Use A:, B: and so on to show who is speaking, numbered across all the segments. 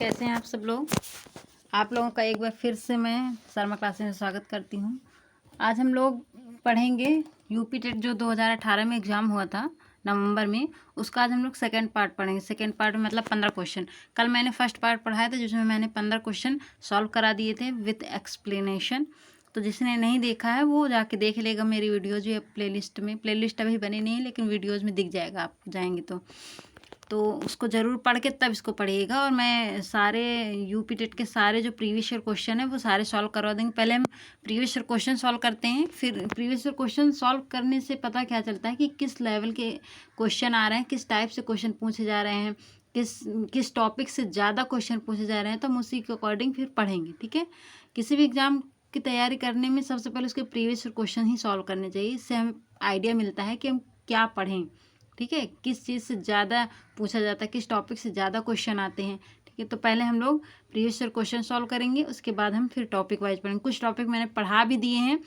A: कैसे हैं आप सब लोग। आप लोगों का एक बार फिर से मैं शर्मा क्लासेस में स्वागत करती हूं। आज हम लोग पढ़ेंगे यूपी टेट जो 2018 में एग्ज़ाम हुआ था नवंबर में, उसका आज हम लोग सेकंड पार्ट पढ़ेंगे। सेकंड पार्ट में मतलब 15 क्वेश्चन। कल मैंने फर्स्ट पार्ट पढ़ाया था जिसमें मैंने 15 क्वेश्चन सॉल्व करा दिए थे विथ एक्सप्लेनेशन। तो जिसने नहीं देखा है वो जाके देख लेगा मेरी वीडियोज़ जो प्लेलिस्ट में। प्लेलिस्ट अभी बनी नहीं है लेकिन वीडियोज़ में दिख जाएगा, आप जाएंगे तो उसको ज़रूर पढ़ के तब इसको पढ़िएगा। और मैं सारे यूपी टेट के सारे जो प्रीवियस ईयर क्वेश्चन है वो सारे सॉल्व करवा देंगे। पहले हम प्रीवियस ईयर क्वेश्चन सॉल्व करते हैं, फिर प्रीवियस ईयर क्वेश्चन सॉल्व करने से पता क्या चलता है कि किस लेवल के क्वेश्चन आ रहे हैं, किस टाइप से क्वेश्चन पूछे जा रहे हैं, किस टॉपिक से ज़्यादा क्वेश्चन पूछे जा रहे हैं, तो हम उसी के अकॉर्डिंग फिर पढ़ेंगे। ठीक है। किसी भी एग्ज़ाम की तैयारी करने में सबसे पहले उसके प्रीवियस ईयर क्वेश्चन ही सॉल्व करने चाहिए। इससे हमें आइडिया मिलता है कि हम क्या पढ़ें। ठीक है, किस चीज़ से ज़्यादा पूछा जाता है, किस टॉपिक से ज़्यादा क्वेश्चन आते हैं। ठीक है, तो पहले हम लोग प्रीवियस ईयर क्वेश्चन सॉल्व करेंगे, उसके बाद हम फिर टॉपिक वाइज पढ़ेंगे। कुछ टॉपिक मैंने पढ़ा भी दिए हैं,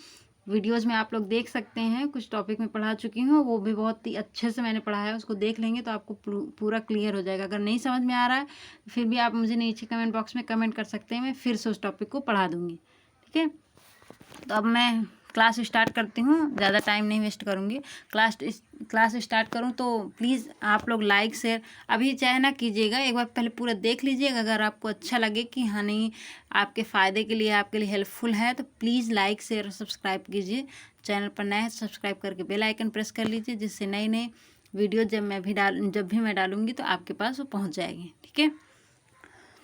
A: वीडियोज़ में आप लोग देख सकते हैं। कुछ टॉपिक में पढ़ा चुकी हूँ, वो भी बहुत ही अच्छे से मैंने पढ़ाया है। उसको देख लेंगे तो आपको पूरा क्लियर हो जाएगा। अगर नहीं समझ में आ रहा है फिर भी आप मुझे नीचे कमेंट बॉक्स में कमेंट कर सकते हैं, मैं फिर से उस टॉपिक को पढ़ा दूँगी। ठीक है, तो अब मैं क्लास स्टार्ट करती हूँ, ज़्यादा टाइम नहीं वेस्ट करूँगी। क्लास स्टार्ट करूँ तो प्लीज़ आप लोग लाइक शेयर अभी चाहे ना कीजिएगा, एक बार पहले पूरा देख लीजिएगा। अगर आपको अच्छा लगे कि हाँ नहीं आपके फ़ायदे के लिए, आपके लिए हेल्पफुल है, तो प्लीज़ लाइक शेयर और सब्सक्राइब कीजिए। चैनल पर नए हैं सब्सक्राइब करके बेल आइकन प्रेस कर लीजिए, जिससे नई नई वीडियो जब भी मैं डालूँगी तो आपके पास वो पहुँच जाएगी। ठीक है,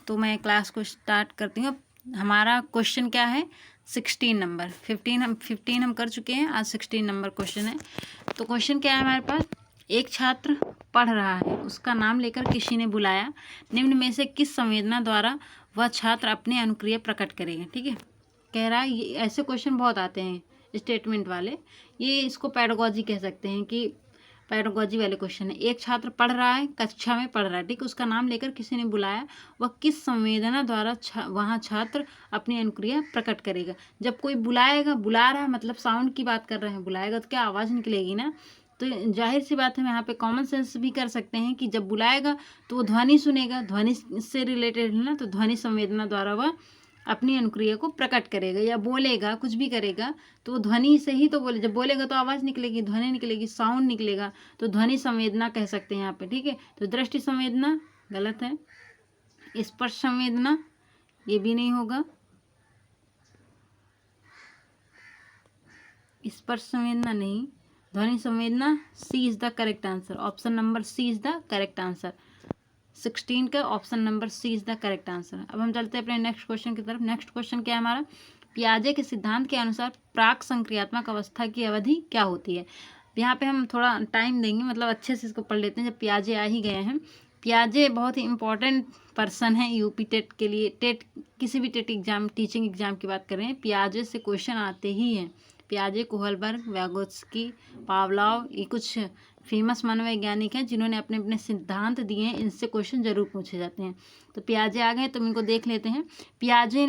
A: तो मैं क्लास को स्टार्ट करती हूँ। हमारा क्वेश्चन क्या है, 16 नंबर। 15 हम कर चुके हैं, आज 16 नंबर क्वेश्चन है। तो क्वेश्चन क्या है हमारे पास, एक छात्र पढ़ रहा है, उसका नाम लेकर किसी ने बुलाया, निम्न में से किस संवेदना द्वारा वह छात्र अपनी अनुक्रिया प्रकट करेगा। ठीक है, कह रहा है ये ऐसे क्वेश्चन बहुत आते हैं स्टेटमेंट वाले, ये इसको पैडागॉजी कह सकते हैं कि पैडागॉजी वाले क्वेश्चन है। एक छात्र पढ़ रहा है, कक्षा में पढ़ रहा है, ठीक है, उसका नाम लेकर किसी ने बुलाया, वह किस संवेदना द्वारा वहाँ छात्र अपनी अनुक्रिया प्रकट करेगा। जब कोई बुलाएगा, बुला रहा है मतलब साउंड की बात कर रहे हैं, बुलाएगा तो क्या आवाज़ निकलेगी ना। तो जाहिर सी बात है, हम यहाँ पे कॉमन सेंस भी कर सकते हैं कि जब बुलाएगा तो वो ध्वनि सुनेगा, ध्वनि से रिलेटेड है ना, तो ध्वनि संवेदना द्वारा वह अपनी अनुक्रिया को प्रकट करेगा, या बोलेगा, कुछ भी करेगा तो वो ध्वनि से ही तो बोले। जब बोलेगा तो आवाज़ निकलेगी, ध्वनि निकलेगी, साउंड निकलेगा, तो ध्वनि संवेदना कह सकते हैं यहाँ पे। ठीक है, तो दृष्टि संवेदना गलत है, स्पर्श संवेदना ये भी नहीं होगा, स्पर्श संवेदना नहीं, ध्वनि संवेदना। C is the correct answer, option number C is the correct answer. 16 का option number C is the correct answer. अब हम चलते हैं अपने नेक्स्ट क्वेश्चन की तरफ। नेक्स्ट क्वेश्चन क्या है हमारा, पियाजे के सिद्धांत के अनुसार प्राक संक्रियात्मक अवस्था की अवधि क्या होती है। यहाँ पे हम थोड़ा टाइम देंगे, मतलब अच्छे से इसको पढ़ लेते हैं। जब पियाजे आ ही गए हैं, पियाजे बहुत ही इंपॉर्टेंट पर्सन है यूपी टेट के लिए। टेट किसी भी टेट एग्जाम, टीचिंग एग्जाम की बात करें, पियाजे से क्वेश्चन आते ही हैं। पियाजे, कोहलबर्ग, व्यागोत्स्की, पावलोव, ये कुछ फेमस मनोवैज्ञानिक हैं जिन्होंने अपने अपने सिद्धांत दिए हैं, इनसे क्वेश्चन जरूर पूछे जाते हैं। तो पियाजे आ गए तो इनको देख लेते हैं। पियाजे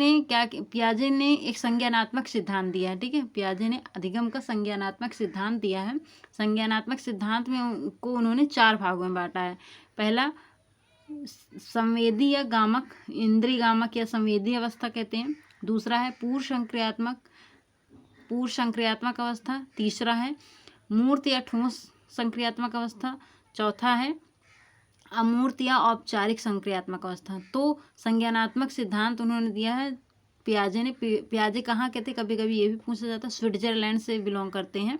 A: ने एक संज्ञानात्मक सिद्धांत दिया है। ठीक है, पियाजे ने अधिगम का संज्ञानात्मक सिद्धांत दिया है। संज्ञानात्मक सिद्धांत में उनको उन्होंने 4 भागों में बांटा है। पहला संवेदी या गामक, इंद्रिय गामक या संवेदी अवस्था कहते हैं। दूसरा है पूर्व संक्रियात्मक अवस्था। तीसरा है मूर्त या ठोस संक्रियात्मक अवस्था। चौथा है अमूर्त या औपचारिक संक्रियात्मक अवस्था। तो संज्ञानात्मक सिद्धांत उन्होंने दिया है पियाजे ने। पियाजे कहाँ के थे, कभी कभी ये भी पूछा जाता है, स्विट्जरलैंड से बिलोंग करते हैं,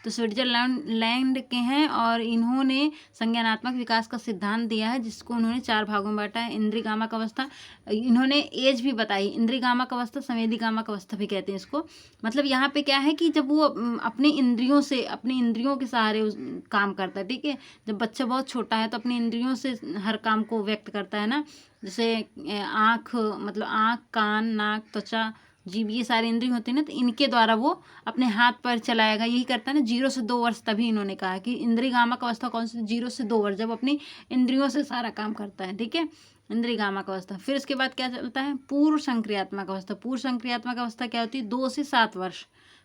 A: तो स्विट्जरलैंड के हैं। और इन्होंने संज्ञानात्मक विकास का सिद्धांत दिया है, जिसको उन्होंने 4 भागों में बांटा है। इंद्रियगामक अवस्था, इन्होंने एज भी बताई, इंद्रियगामक अवस्था, संवेदीगामक अवस्था भी कहते हैं इसको। मतलब यहाँ पे क्या है कि जब वो अपनी इंद्रियों के सहारे काम करता है। ठीक है, जब बच्चा बहुत छोटा है तो अपनी इंद्रियों से हर काम को व्यक्त करता है ना। जैसे आँख, मतलब आँख, कान, नाक, त्वचा, जीभ, ये सारी इंद्रिय होती है ना, तो इनके द्वारा वो अपने हाथ पर चलाएगा, यही करता है ना। 0 से 2 वर्ष, तभी इन्होंने कहा कि इंद्रियगामक अवस्था कौन सी, 0 से 2 वर्ष, जब अपनी इंद्रियों से सारा काम करता है। ठीक है, इंद्रियगामक अवस्था। फिर उसके बाद क्या चलता है, पूर्व संक्रियात्मक अवस्था। पूर्व संक्रियात्मक अवस्था क्या होती है, 2 से 7 वर्ष।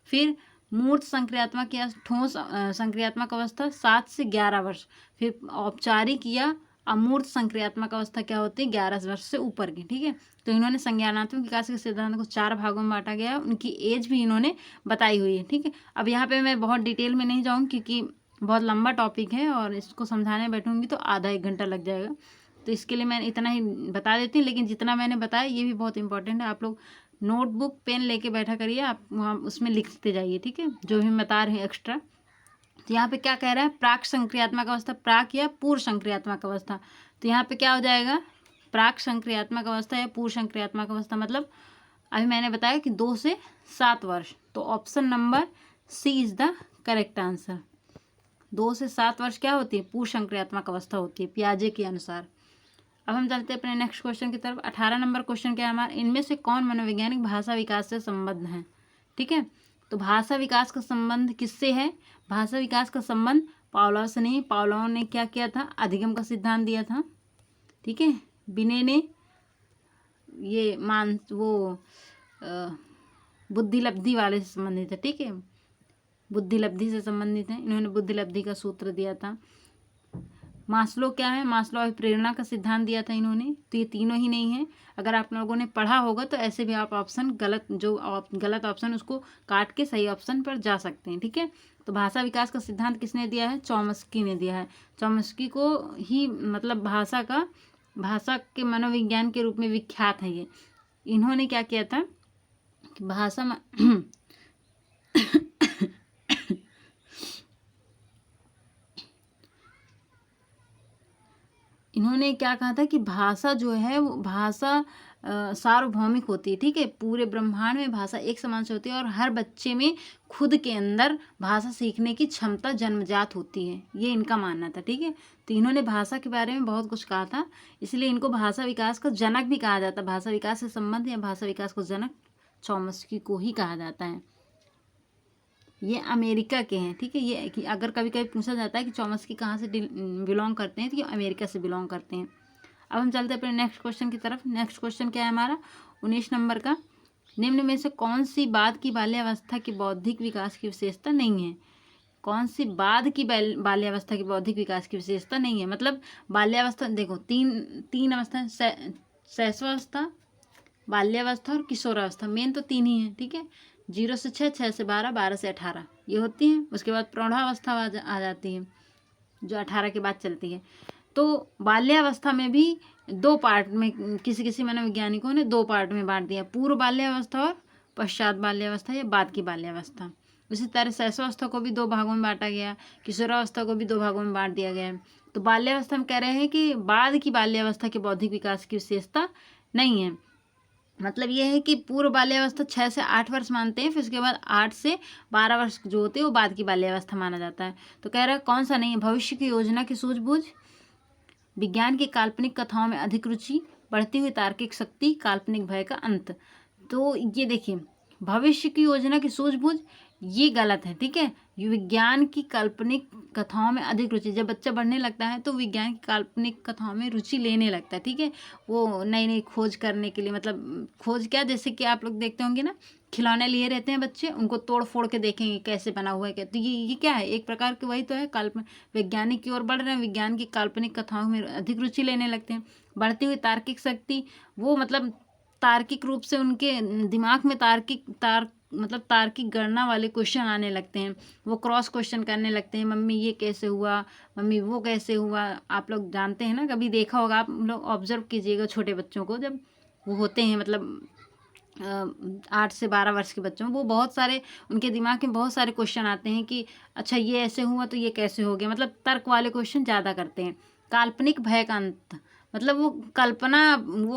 A: फिर मूर्त संक्रियात्मक या ठोस संक्रियात्मक अवस्था 7 से 11 वर्ष। फिर औपचारिक या अमूर्त संक्रियात्मक अवस्था क्या होती है, 11 वर्ष से ऊपर की। ठीक है, तो इन्होंने संज्ञानात्मक विकास के सिद्धांत को 4 भागों में बांटा गया है। उनकी एज भी इन्होंने बताई हुई है। ठीक है, अब यहाँ पे मैं बहुत डिटेल में नहीं जाऊँगी क्योंकि बहुत लंबा टॉपिक है और इसको समझाने बैठूंगी तो आधा 1 घंटा लग जाएगा, तो इसके लिए मैं इतना ही बता देती हूँ। लेकिन जितना मैंने बताया ये भी बहुत इंपॉर्टेंट है, आप लोग नोटबुक पेन लेके बैठा करिए, आप वहाँ उसमें लिखते जाइए। ठीक है, जो भी मैं बता रही हूँ एक्स्ट्रा। तो यहाँ पे क्या कह रहा है, प्राक संक्रियात्मक अवस्था, प्राक या पूर्व संक्रियात्मक अवस्था। तो यहाँ पे क्या हो जाएगा, प्राक संक्रियात्मक अवस्था या पूर्व संक्रियात्मक अवस्था, मतलब अभी मैंने बताया कि 2 से 7 वर्ष। तो option number C is the correct answer. 2 से 7 वर्ष क्या होती है, पूर्व संक्रियात्मक अवस्था होती है पियाजे के अनुसार। अब हम चलते हैं अपने नेक्स्ट क्वेश्चन की तरफ। 18 नंबर क्वेश्चन क्या है हमारा, इनमें से कौन मनोवैज्ञानिक भाषा विकास से संबद्ध है। ठीक है, तो भाषा विकास का संबंध किससे है, भाषा विकास का संबंध पावलोव से नहीं। पावलोव ने क्या किया था, अधिगम का सिद्धांत दिया था। ठीक है, बिने ने ये बुद्धिलब्धि वाले से संबंधित है। ठीक है, बुद्धिलब्धि से संबंधित है, इन्होंने बुद्धिलब्धि का सूत्र दिया था। मास्लो क्या है, मास्लो प्रेरणा का सिद्धांत दिया था इन्होंने। तो ये तीनों ही नहीं है। अगर आप लोगों ने पढ़ा होगा तो ऐसे भी आप ऑप्शन गलत ऑप्शन उसको काट के सही ऑप्शन पर जा सकते हैं। ठीक है, तो भाषा विकास का सिद्धांत किसने दिया है, चॉम्स्की ने दिया है। चॉम्स्की को ही मतलब भाषा के मनोविज्ञान के रूप में विख्यात है ये। इन्होंने क्या किया था कि भाषा में इन्होंने क्या कहा था कि भाषा जो है वो भाषा सार्वभौमिक होती है। ठीक है, पूरे ब्रह्मांड में भाषा एक समान से होती है और हर बच्चे में खुद के अंदर भाषा सीखने की क्षमता जन्मजात होती है, ये इनका मानना था। ठीक है, तो इन्होंने भाषा के बारे में बहुत कुछ कहा था, इसलिए इनको भाषा विकास का जनक भी कहा जाता है। भाषा विकास से संबंध या भाषा विकास को जनक चॉम्स्की को ही कहा जाता है। ये अमेरिका के हैं। ठीक है, ये कि अगर कभी कभी पूछा जाता है कि चॉम्स्की कहाँ से बिलोंग करते हैं, तो ये अमेरिका से बिलोंग करते हैं। अब हम चलते हैं अपने नेक्स्ट क्वेश्चन की तरफ। नेक्स्ट क्वेश्चन क्या है हमारा, 19 नंबर का, निम्न में से कौन सी बाद की बाल्यावस्था की बौद्धिक विकास की विशेषता नहीं है। कौन सी बाद की बाल्यावस्था की बौद्धिक विकास की विशेषता नहीं है, मतलब बाल्यावस्था देखो तीन अवस्था, शैशवावस्था, बाल्यावस्था और किशोरावस्था, मेन तो 3 ही है। ठीक है, 0 से 6, 6 से 12, 12 से 18 ये होती हैं। उसके बाद प्रौढ़ावस्था आ जाती है जो 18 के बाद चलती है। तो बाल्यावस्था में भी 2 पार्ट में किसी मनोवैज्ञानिकों ने 2 पार्ट में बांट दिया, पूर्व बाल्यावस्था और पश्चात बाल्यावस्था या बाद की बाल्यावस्था। उसी तरह शैशवावस्था को भी 2 भागों में बांटा गया, किशोरावस्था को भी 2 भागों में बांट दिया गया। तो बाल्यावस्था में कह रहे हैं कि बाद की बाल्यावस्था के बौद्धिक विकास की विशेषता नहीं है। मतलब ये है कि पूर्व बाल्यावस्था 6 से 8 वर्ष मानते हैं, फिर उसके बाद 8 से 12 वर्ष जो होते हैं वो बाद की बाल्यावस्था माना जाता है। तो कह रहा है कौन सा नहीं है, भविष्य की योजना की सूझबूझ, विज्ञान की काल्पनिक कथाओं में अधिक रुचि, बढ़ती हुई तार्किक शक्ति, काल्पनिक भय का अंत। तो ये देखिए, भविष्य की योजना की सूझबूझ ये गलत है। ठीक है, विज्ञान की काल्पनिक कथाओं में अधिक रुचि, जब बच्चा बढ़ने लगता है तो विज्ञान की काल्पनिक कथाओं में रुचि लेने लगता है। ठीक है, वो नई नई खोज करने के लिए, मतलब खोज क्या, जैसे कि आप लोग देखते होंगे ना, खिलौने लिए रहते हैं बच्चे, उनको तोड़ फोड़ के देखेंगे कैसे बना हुआ है क्या, तो ये क्या है, एक प्रकार के वही तो है, वैज्ञानिक की ओर बढ़ रहे हैं, विज्ञान की काल्पनिक कथाओं में अधिक रुचि लेने लगते हैं। बढ़ती हुई तार्किक शक्ति, वो मतलब तार्किक रूप से उनके दिमाग में तार्किक गणना वाले क्वेश्चन आने लगते हैं, वो क्रॉस क्वेश्चन करने लगते हैं, मम्मी ये कैसे हुआ, मम्मी वो कैसे हुआ। आप लोग जानते हैं ना, कभी देखा होगा, आप लोग ऑब्जर्व कीजिएगा छोटे बच्चों को, जब वो होते हैं मतलब 8 से 12 वर्ष के बच्चों, वो बहुत सारे उनके दिमाग में बहुत सारे क्वेश्चन आते हैं कि अच्छा ये ऐसे हुआ तो ये कैसे हो गया, मतलब तर्क वाले क्वेश्चन ज़्यादा करते हैं। काल्पनिक भय का अंत, मतलब वो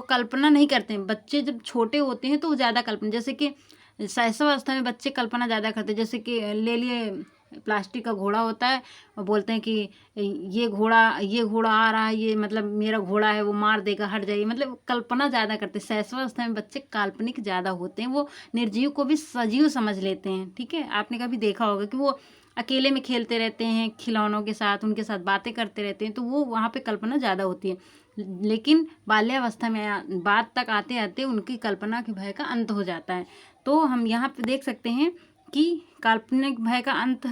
A: कल्पना नहीं करते हैं। बच्चे जब छोटे होते हैं तो वो ज़्यादा कल्पना, जैसे कि शैशवावस्था में बच्चे कल्पना ज़्यादा करते हैं। जैसे कि ले लिए प्लास्टिक का घोड़ा होता है और बोलते हैं कि ये घोड़ा आ रहा है, ये मतलब मेरा घोड़ा है, वो मार देगा, हट जाइए, मतलब कल्पना ज़्यादा करते हैं। शैशवावस्था में बच्चे काल्पनिक ज़्यादा होते हैं, वो निर्जीव को भी सजीव समझ लेते हैं। ठीक है, आपने कभी देखा होगा कि वो अकेले में खेलते रहते हैं खिलौनों के साथ, उनके साथ बातें करते रहते हैं, तो वो वहाँ पे कल्पना ज़्यादा होती है। लेकिन बाल्यावस्था में बाद तक आते आते उनकी कल्पना के भय का अंत हो जाता है। तो हम यहाँ पे देख सकते हैं कि काल्पनिक भय का अंत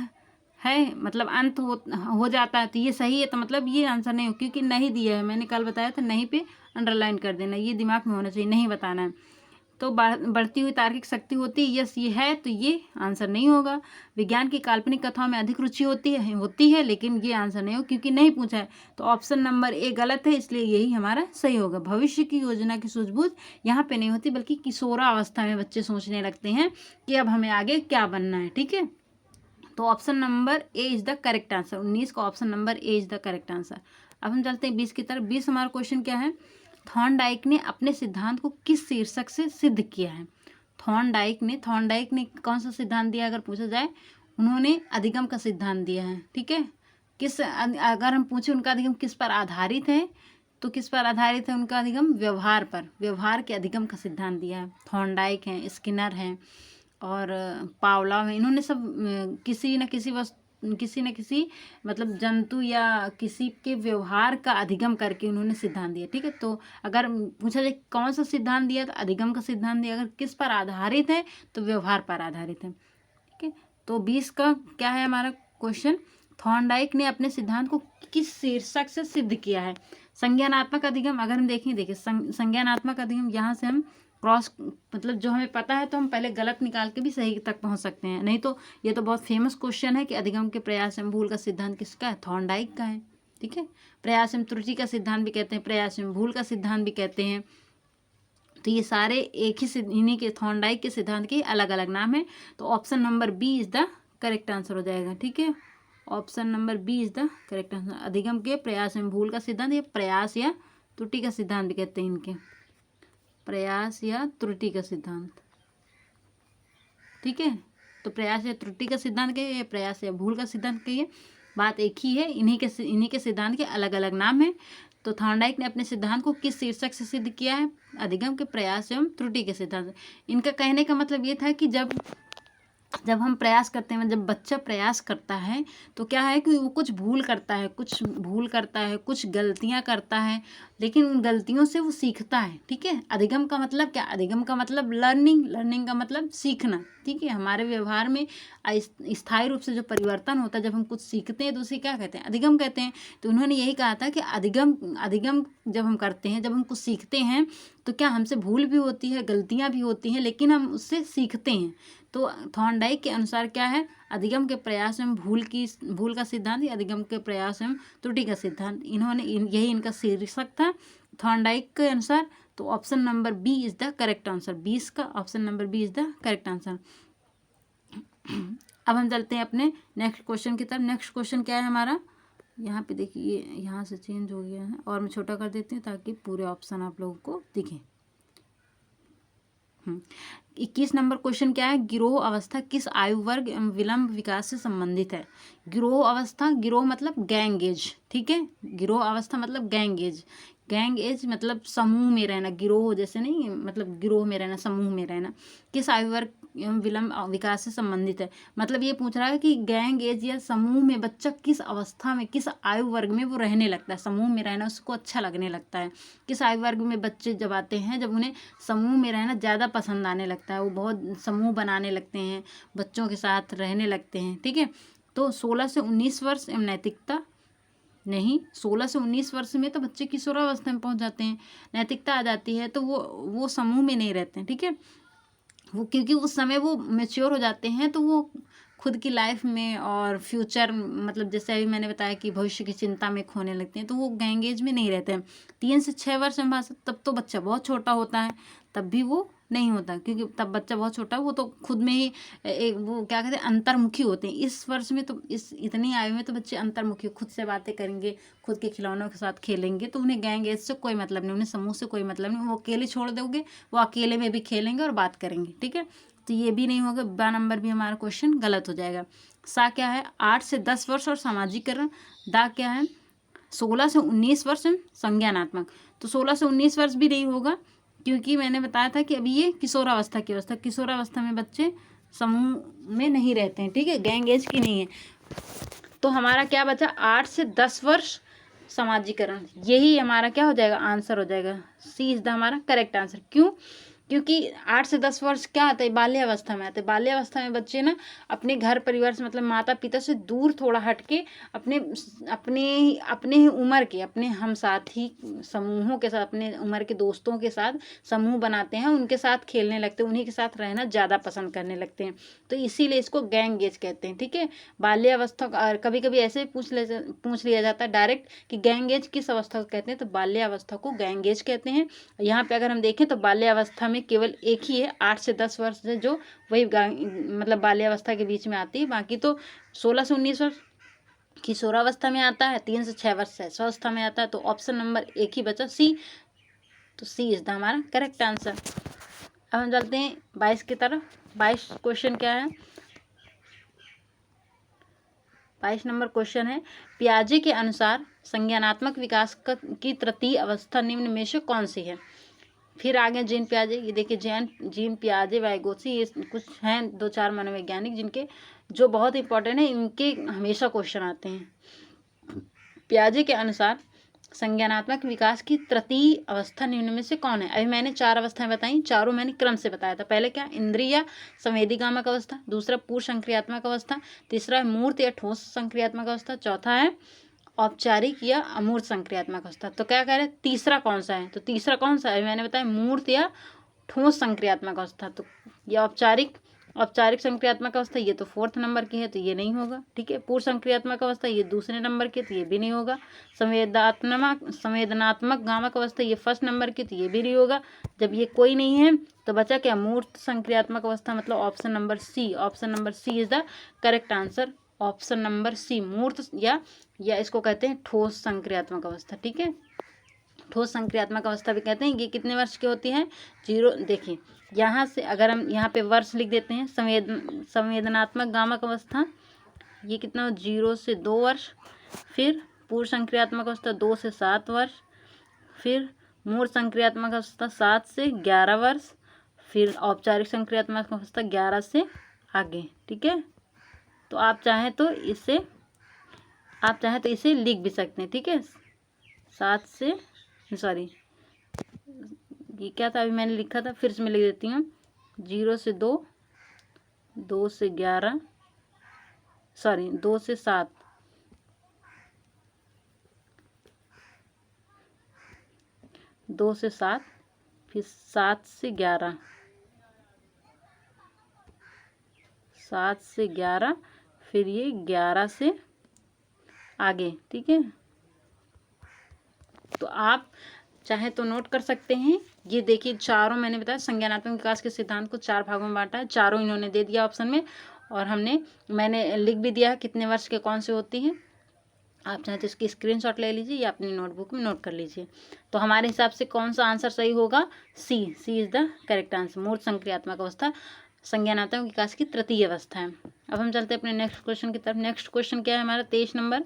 A: है, मतलब अंत हो जाता है, तो ये सही है, तो मतलब ये आंसर नहीं हो, क्योंकि नहीं दिया है। मैंने कल बताया था, नहीं पे अंडरलाइन कर देना, ये दिमाग में होना चाहिए, नहीं बताना है। तो बढ़ती हुई तार्किक शक्ति होती है, यस ये है, तो ये आंसर नहीं होगा। विज्ञान की काल्पनिक कथाओं में अधिक रुचि होती है, लेकिन ये आंसर नहीं हो, क्योंकि नहीं पूछा है। तो ऑप्शन नंबर ए गलत है, इसलिए यही हमारा सही होगा। भविष्य की योजना की सूझबूझ यहाँ पे नहीं होती, बल्कि किशोरावस्था में बच्चे सोचने लगते हैं कि अब हमें आगे क्या बनना है। ठीक है, तो option number A is the correct answer. 19 का option number A is the correct answer. अब हम चलते हैं 20 की तरफ। 20 हमारा क्वेश्चन क्या है? थॉर्नडाइक ने अपने सिद्धांत को किस शीर्षक से सिद्ध किया है? थॉर्नडाइक ने कौन सा सिद्धांत दिया अगर पूछा जाए? उन्होंने अधिगम का सिद्धांत दिया है। ठीक है, अगर हम पूछे उनका अधिगम किस पर आधारित है, तो किस पर आधारित है उनका अधिगम? व्यवहार पर। व्यवहार के अधिगम का सिद्धांत दिया है। थॉर्नडाइक हैं, स्किनर हैं और पावलोव हैं। इन्होंने सब किसी न किसी मतलब जंतु या किसी के व्यवहार का अधिगम करके उन्होंने सिद्धांत दिया। ठीक है, तो अगर पूछा जाए कौन सा सिद्धांत दिया, तो अधिगम का सिद्धांत दिया। अगर किस पर आधारित है, तो व्यवहार पर आधारित है। ठीक है, तो 20 का क्या है हमारा क्वेश्चन? थॉर्नडाइक ने अपने सिद्धांत को किस शीर्षक से सिद्ध किया है? संज्ञानात्मक अधिगम। अगर हम देखिए संज्ञानात्मक अधिगम, यहाँ से हम क्रॉस मतलब जो हमें पता है तो हम पहले गलत निकाल के भी सही तक पहुंच सकते हैं। नहीं तो ये तो बहुत फेमस क्वेश्चन है कि अधिगम के प्रयास एवं भूल का सिद्धांत किसका है? थॉर्नडाइक का है। ठीक है, प्रयास एवं त्रुटि का सिद्धांत भी कहते हैं, प्रयास एवं भूल का सिद्धांत भी कहते हैं। तो ये सारे एक ही इन्हीं के थॉर्नडाइक के सिद्धांत के अलग अलग नाम है। तो option number B is the correct answer हो जाएगा। ठीक है, option number B is the correct answer. अधिगम के प्रयास एवं भूल का सिद्धांत, ये प्रयास या त्रुटि का सिद्धांत भी कहते हैं इनके, प्रयास या त्रुटि का सिद्धांत। ठीक है, तो प्रयास या त्रुटि का सिद्धांत कहिए या प्रयास या भूल का सिद्धांत कहिए, बात एक ही है। इन्हीं के सिद्धांत के अलग अलग नाम हैं। तो थॉर्नडाइक ने अपने सिद्धांत को किस शीर्षक से सिद्ध किया है? अधिगम के प्रयास एवं त्रुटि के सिद्धांत। इनका कहने का मतलब ये था कि जब हम प्रयास करते हैं, जब बच्चा प्रयास करता है तो क्या है कि वो कुछ भूल करता है, कुछ गलतियां करता है, लेकिन उन गलतियों से वो सीखता है। ठीक है, अधिगम का मतलब क्या? अधिगम का मतलब लर्निंग का मतलब सीखना। ठीक है, हमारे व्यवहार में स्थायी रूप से जो परिवर्तन होता है, जब हम कुछ सीखते हैं तो उसे क्या कहते हैं? अधिगम कहते हैं। तो उन्होंने यही कहा था कि अधिगम जब हम करते हैं, जब हम कुछ सीखते हैं, तो क्या हमसे भूल भी होती है, गलतियाँ भी होती हैं, लेकिन हम उससे सीखते हैं। तो थॉर्नडाइक के अनुसार क्या है? अधिगम के प्रयास एवं भूल का सिद्धांत या अधिगम के प्रयास एवं त्रुटि का सिद्धांत, यही इनका शीर्षक था थॉर्नडाइक के अनुसार। तो option number B is the correct answer. 20 का option number B is the correct answer. अब हम चलते हैं अपने नेक्स्ट क्वेश्चन की तरफ। नेक्स्ट क्वेश्चन क्या है हमारा? यहाँ पे देखिए, यहाँ से चेंज हो गया है और मैं छोटा कर देती हूँ ताकि पूरे ऑप्शन आप लोगों को दिखें। 21 नंबर क्वेश्चन क्या है? गिरोह अवस्था किस आयु वर्ग एवं विलंब विकास से संबंधित है? गिरोह अवस्था, गिरोह मतलब गैंग एज। ठीक है, गिरोह अवस्था मतलब गैंग एज मतलब समूह में रहना। गिरोह जैसे नहीं, मतलब गिरोह में रहना, समूह में रहना। किस आयु वर्ग एवं विलंब विकास से संबंधित है, मतलब ये पूछ रहा है कि गैंग एज या समूह में बच्चा किस अवस्था में, किस आयु वर्ग में वो रहने लगता है, समूह में रहना उसको अच्छा लगने लगता है। किस आयु वर्ग में बच्चे जब आते हैं, जब उन्हें समूह में रहना ज़्यादा पसंद आने लगता है, वो बहुत समूह बनाने लगते हैं, बच्चों के साथ रहने लगते हैं। ठीक है, तो 16 से 19 वर्ष एवं नैतिकता नहीं, 16 से 19 वर्ष में तो बच्चे किशोरावस्था में पहुंच जाते हैं, नैतिकता आ जाती है, तो वो समूह में नहीं रहते हैं। ठीक है, वो क्योंकि उस समय वो मैच्योर हो जाते हैं, तो वो खुद की लाइफ में और फ्यूचर, मतलब जैसे अभी मैंने बताया कि भविष्य की चिंता में खोने लगते हैं, तो वो गैंग एज में नहीं रहते हैं। 3 से 6 वर्ष में तब तो बच्चा बहुत छोटा होता है, तब भी वो नहीं होता, क्योंकि तब बच्चा बहुत छोटा है, वो तो खुद में ही वो क्या कहते हैं, अंतर्मुखी होते हैं। इस वर्ष में तो इतनी आयु में तो बच्चे अंतर्मुखी, खुद से बातें करेंगे, खुद के खिलौनों के साथ खेलेंगे, तो उन्हें गैंग एज से कोई मतलब नहीं, उन्हें समूह से कोई मतलब नहीं। वो अकेले छोड़ दोगे, वो अकेले में भी खेलेंगे और बात करेंगे। ठीक है, तो ये भी नहीं होगा, 12 नंबर भी हमारा क्वेश्चन गलत हो जाएगा। सा क्या है? 8 से 10 वर्ष और सामाजिकरण। दा क्या है? 16 से 19 वर्ष संज्ञानात्मक। तो 16 से 19 वर्ष भी नहीं होगा, क्योंकि मैंने बताया था कि अभी ये किशोरावस्था की अवस्था, किशोरावस्था में बच्चे समूह में नहीं रहते हैं। ठीक है, गैंग एज की नहीं है। तो हमारा क्या बचा? 8 से 10 वर्ष सामाजिकरण, यही हमारा क्या हो जाएगा? आंसर हो जाएगा। सी इज द हमारा करेक्ट आंसर। क्यों? क्योंकि 8 से 10 वर्ष क्या आता है, बाल्यावस्था में आता है। बाल्यावस्था में बच्चे ना अपने घर परिवार से मतलब माता पिता से दूर थोड़ा हट के अपने अपने अपने ही उम्र के, अपने हम साथी समूहों के साथ, अपने उम्र के दोस्तों के साथ समूह बनाते हैं, उनके साथ खेलने लगते हैं, उन्हीं के साथ रहना ज़्यादा पसंद करने लगते हैं। तो इसीलिए इसको गैंग एज कहते हैं। ठीक है, बाल्यावस्था और कभी कभी ऐसे पूछ लिया जाता है डायरेक्ट कि गैंग एज किस अवस्था को कहते हैं, तो बाल्यावस्था को गैंग एज कहते हैं। यहाँ पे अगर हम देखें तो बाल्यावस्था में केवल एक ही है, 8 से 10 वर्ष है जो वही मतलब बाल्यावस्था के बीच में आती है। बाकी तो 16 से 19 वर्ष किशोरावस्था में आता है, 3 से 6 वर्ष शैशवावस्था में आता है। तो ऑप्शन नंबर एक ही बचा, सी। तो सी इज द हमारा करेक्ट आंसर। अब हम चलते हैं 22 की तरफ। 22 क्वेश्चन क्या है, 22 नंबर क्वेश्चन है, पियाजे के अनुसार संज्ञानात्मक विकास की तृतीय अवस्था निम्न में से कौन सी है। फिर आगे जीन पियाजे, ये देखिए जीन पियाजे, वाइगोत्स्की, ये कुछ हैं 2-4 मनोवैज्ञानिक जिनके जो बहुत इंपॉर्टेंट है, इनके हमेशा क्वेश्चन आते हैं। पियाजे के अनुसार संज्ञानात्मक विकास की तृतीय अवस्था निम्न में से कौन है। अभी मैंने 4 अवस्थाएं बताई, चारों मैंने क्रम से बताया था। पहले क्या, इंद्रिय संवेदीगामक अवस्था, दूसरा पूर्व संक्रियात्मक अवस्था, तीसरा है मूर्त या ठोस संक्रियात्मक अवस्था, चौथा है औपचारिक या अमूर्त संक्रियात्मक अवस्था। तो क्या कह रहे हैं, तीसरा कौन सा है, तो तीसरा कौन सा है, मैंने बताया मूर्त या ठोस संक्रियात्मक अवस्था। तो ये औपचारिक संक्रियात्मक अवस्था, ये तो 4th नंबर की है, तो ये नहीं होगा। ठीक है, पूर्व संक्रियात्मक अवस्था ये दूसरे नंबर की, तो ये भी नहीं होगा। संवेदनात्मक गामक अवस्था ये 1st नंबर की, तो ये भी नहीं होगा। जब ये कोई नहीं है तो बचा क्या, मूर्त संक्रियात्मक अवस्था, मतलब option number C. Option number C is the correct answer. Option number C, मूर्त या इसको कहते हैं ठोस संक्रियात्मक अवस्था। ठीक है, ठोस संक्रियात्मक अवस्था भी कहते हैं। ये कितने वर्ष की होती है, 0। देखिए यहाँ से अगर हम यहाँ पे वर्ष लिख देते हैं, संवेदनात्मक गामक अवस्था ये कितना, 0 से 2 वर्ष। फिर पूर्व संक्रियात्मक अवस्था 2 से 7 वर्ष। फिर मूर्त संक्रियात्मक अवस्था 7 से 11 वर्ष। फिर औपचारिक संक्रियात्मक अवस्था 11 से आगे। ठीक है, तो आप चाहें तो इसे लिख भी सकते हैं। ठीक है, 7 से, सॉरी ये क्या था, अभी मैंने लिखा था, फिर से मैं लिख देती हूँ, 0 से 2, 2 से 11, सॉरी 2 से 7, 2 से 7, फिर 7 से 11, 7 से 11, फिर ये 11 से आगे। ठीक है, तो आप चाहे तो नोट कर सकते हैं। ये देखिए चारों मैंने बताया, संज्ञानात्मक विकास के सिद्धांत को 4 भागों में बांटा है, चारों इन्होंने दे दिया ऑप्शन में, और मैंने लिख भी दिया कितने वर्ष के कौन से होती हैं। आप चाहे तो इसकी स्क्रीनशॉट ले लीजिए या अपनी नोटबुक में नोट कर लीजिए। तो हमारे हिसाब से कौन सा आंसर सही होगा, सी इज द करेक्ट आंसर। मूर्त संक्रियात्मक अवस्था संज्ञानात्मक विकास की तृतीय अवस्था है। अब हम चलते हैं अपने नेक्स्ट क्वेश्चन की तरफ। नेक्स्ट क्वेश्चन क्या है हमारा, 23 नंबर,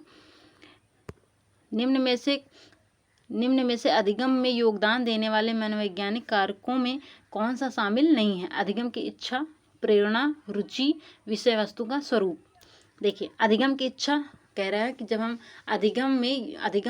A: निम्न में से अधिगम में योगदान देने वाले मनोवैज्ञानिक कारकों में कौन सा शामिल नहीं है। अधिगम की इच्छा, प्रेरणा, रुचि, विषय वस्तु का स्वरूप। देखिए अधिगम की इच्छा कह रहा है कि जब हम अधिगम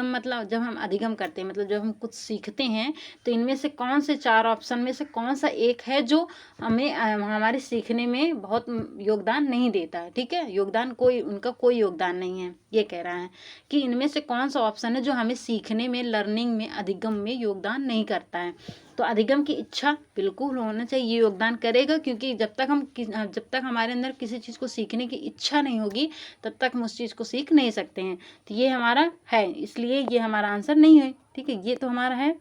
A: मतलब जब हम अधिगम करते हैं, मतलब जब हम कुछ सीखते हैं, तो इनमें से कौन से 4 ऑप्शन में से कौन सा एक है जो हमें हमारे सीखने में बहुत योगदान नहीं देता है। ठीक है, उनका कोई योगदान नहीं है। ये कह रहा है कि इनमें से कौन सा ऑप्शन है जो हमें सीखने में, लर्निंग में, अधिगम में योगदान नहीं करता है। तो अधिगम की इच्छा बिल्कुल होना चाहिए, ये योगदान करेगा, क्योंकि जब तक हमारे अंदर किसी चीज़ को सीखने की इच्छा नहीं होगी तब तक हम उस चीज़ को सीख नहीं सकते हैं। तो ये हमारा है, इसलिए ये हमारा आंसर नहीं है। ठीक है, ये तो हमारा है,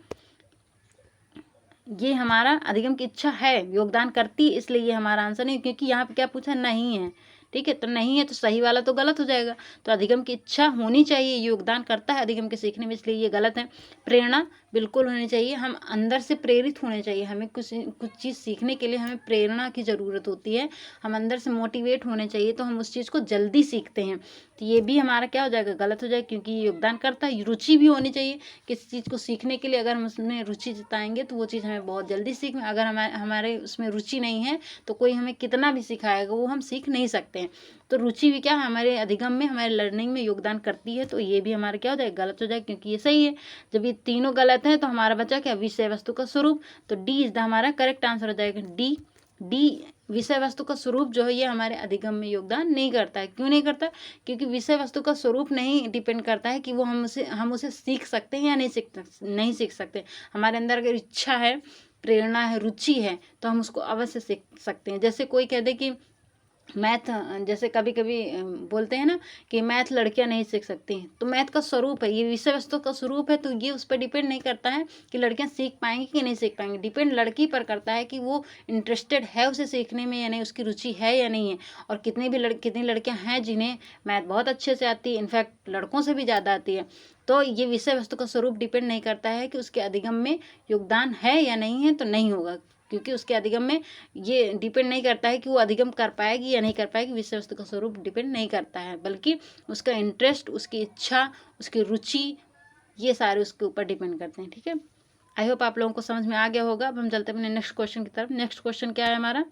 A: ये हमारा अधिगम की इच्छा है, योगदान करती है, इसलिए ये हमारा आंसर नहीं, क्योंकि यहाँ पे क्या पूछा, नहीं है। ठीक है, तो नहीं है तो सही वाला तो गलत हो जाएगा। तो अधिगम की इच्छा होनी चाहिए, योगदान करता है अधिगम के सीखने में, इसलिए ये गलत है। प्रेरणा बिल्कुल होनी चाहिए, हम अंदर से प्रेरित होने चाहिए। हमें कुछ चीज़ सीखने के लिए हमें प्रेरणा की ज़रूरत होती है, हम अंदर से मोटिवेट होने चाहिए, तो हम उस चीज़ को जल्दी सीखते हैं। तो ये भी हमारा क्या हो जाएगा, गलत हो जाएगा, क्योंकि ये योगदान करता है। रुचि भी होनी चाहिए, किसी चीज़ को सीखने के लिए अगर हम उसमें रुचि जताएंगे तो वो चीज़ हमें बहुत जल्दी सीख में, अगर हमारे उसमें रुचि नहीं है तो कोई हमें कितना भी सिखाएगा वो हम सीख नहीं सकते हैं। तो रुचि भी क्या है, हमारे अधिगम में, हमारे लर्निंग में योगदान करती है, तो ये भी हमारा क्या हो जाएगा, गलत हो जाएगा, क्योंकि ये सही है। जब ये तीनों गलत हैं तो हमारा बचा क्या, विषय वस्तु का स्वरूप। तो डी इज द हमारा करेक्ट आंसर हो जाएगा। डी विषय वस्तु का स्वरूप जो है ये हमारे अधिगम में योगदान नहीं करता है। क्यों नहीं करता, क्योंकि विषय वस्तु का स्वरूप नहीं डिपेंड करता है कि वो हम उसे सीख सकते हैं या नहीं सीख सकते। हमारे अंदर अगर इच्छा है, प्रेरणा है, रुचि है, तो हम उसको अवश्य सीख सकते हैं। जैसे कोई कह दे कि मैथ, जैसे कभी कभी बोलते हैं ना कि मैथ लड़कियां नहीं सीख सकती, तो मैथ का स्वरूप है, ये विषय वस्तु का स्वरूप है, तो ये उस पर डिपेंड नहीं करता है कि लड़कियां सीख पाएंगी कि नहीं सीख पाएंगी। डिपेंड लड़की पर करता है कि वो इंटरेस्टेड है उसे सीखने में या नहीं, उसकी रुचि है या नहीं है। और कितनी लड़कियां हैं जिन्हें मैथ बहुत अच्छे से आती है, इनफैक्ट लड़कों से भी ज़्यादा आती है। तो ये विषय वस्तु का स्वरूप डिपेंड नहीं करता है कि उसके अधिगम में योगदान है या नहीं है, तो नहीं होगा, क्योंकि उसके अधिगम में ये डिपेंड नहीं करता है कि वो अधिगम कर पाएगी या नहीं कर पाएगी। विषय वस्तु का स्वरूप डिपेंड नहीं करता है, बल्कि उसका इंटरेस्ट, उसकी इच्छा, उसकी रुचि, ये सारे उसके ऊपर डिपेंड करते हैं। ठीक है, आई होप आप लोगों को समझ में आ गया होगा। अब हम चलते हैं अपने नेक्स्ट क्वेश्चन की तरफ। नेक्स्ट क्वेश्चन क्या है हमारा,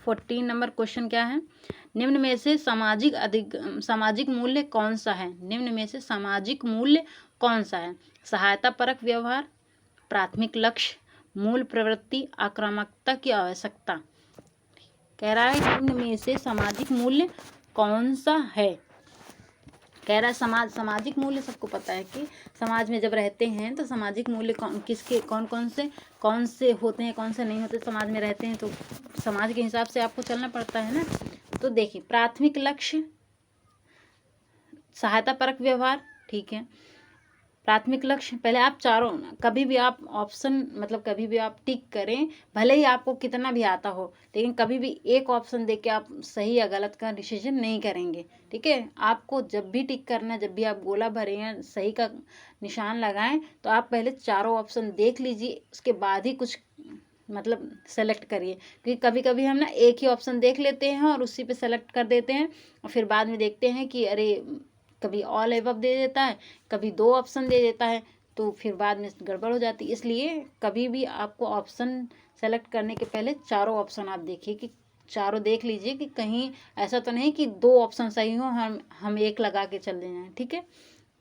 A: 14 नंबर क्वेश्चन क्या है, निम्न में से सामाजिक मूल्य कौन सा है। निम्न में से सामाजिक मूल्य कौन सा है। सहायता परक व्यवहार, प्राथमिक लक्ष्य, मूल प्रवृत्ति, आक्रामकता की आवश्यकता। कह रहा है निम्न में से सामाजिक मूल्य कौन सा है। कह रहा है सामाजिक मूल्य सबको पता है कि समाज में जब रहते हैं तो सामाजिक मूल्य कौन से होते हैं, कौन से नहीं होते। समाज में रहते हैं तो समाज के हिसाब से आपको चलना पड़ता है ना। तो देखिए, प्राथमिक लक्ष्य, सहायता परक व्यवहार, ठीक है, प्राथमिक लक्ष्य। पहले आप चारों, कभी भी आप ऑप्शन, मतलब कभी भी आप टिक करें, भले ही आपको कितना भी आता हो, लेकिन कभी भी एक ऑप्शन देख के आप सही या गलत का डिसीजन नहीं करेंगे। ठीक है, आपको जब भी टिक करना, जब भी आप गोला भरें या सही का निशान लगाएं, तो आप पहले चारों ऑप्शन देख लीजिए, उसके बाद ही कुछ मतलब सेलेक्ट करिए। क्योंकि कभी कभी हम ना एक ही ऑप्शन देख लेते हैं और उसी पे सेलेक्ट कर देते हैं, और फिर बाद में देखते हैं कि अरे, कभी ऑल एबव दे देता है, कभी 2 ऑप्शन दे देता है, तो फिर बाद में गड़बड़ हो जाती है। इसलिए कभी भी आपको ऑप्शन सेलेक्ट करने के पहले चारों ऑप्शन आप देखिए कि चारों देख लीजिए कि कहीं ऐसा तो नहीं कि 2 ऑप्शन सही हो, हम एक लगा के चल जाएं। ठीक है,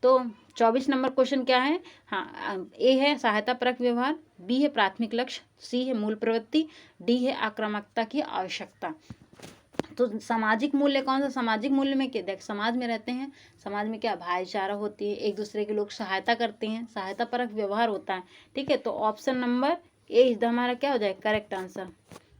A: तो 24 नंबर क्वेश्चन क्या है। हाँ, ए है सहायता परक व्यवहार, बी है प्राथमिक लक्ष्य, सी है मूल प्रवृत्ति, डी है आक्रामकता की आवश्यकता। तो सामाजिक मूल्य कौन सा। सामाजिक मूल्य में क्या, देख समाज में रहते हैं, समाज में क्या भाईचारा होती है, एक दूसरे के लोग सहायता करते हैं, सहायता परक व्यवहार होता है। ठीक है, तो option number A is the हमारा क्या हो जाएगा करेक्ट आंसर,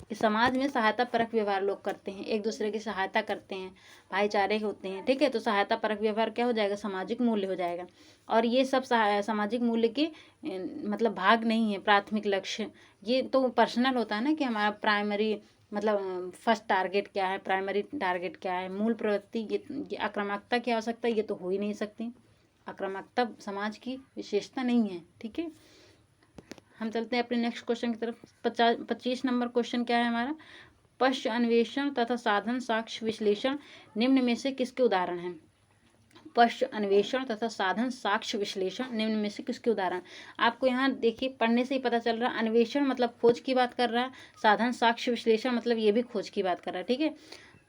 A: कि समाज में सहायता परक व्यवहार लोग करते हैं, एक दूसरे की सहायता करते हैं, भाईचारे होते हैं। ठीक है, तो सहायता परक व्यवहार क्या हो जाएगा, सामाजिक मूल्य हो जाएगा। और ये सब सामाजिक मूल्य के मतलब भाग नहीं है। प्राथमिक लक्ष्य ये तो पर्सनल होता है ना, कि हमारा प्राइमरी मतलब फर्स्ट टारगेट क्या है, प्राइमरी टारगेट क्या है। मूल प्रवृत्ति ये आक्रामकता की आवश्यकता, ये तो हो ही नहीं सकती, आक्रामकता समाज की विशेषता नहीं है। ठीक है, हम चलते हैं अपने नेक्स्ट क्वेश्चन की तरफ। 25 नंबर क्वेश्चन क्या है हमारा, पश्च अन्वेषण तथा साधन साक्ष्य विश्लेषण निम्न में से किसके उदाहरण हैं। पश्च अन्वेषण तथा साधन साक्ष्य विश्लेषण निम्न में से किसके उदाहरण। आपको यहाँ देखिए, पढ़ने से ही पता चल रहा है, अन्वेषण मतलब खोज की बात कर रहा है, साधन साक्ष्य विश्लेषण मतलब ये भी खोज की बात कर रहा है। ठीक है,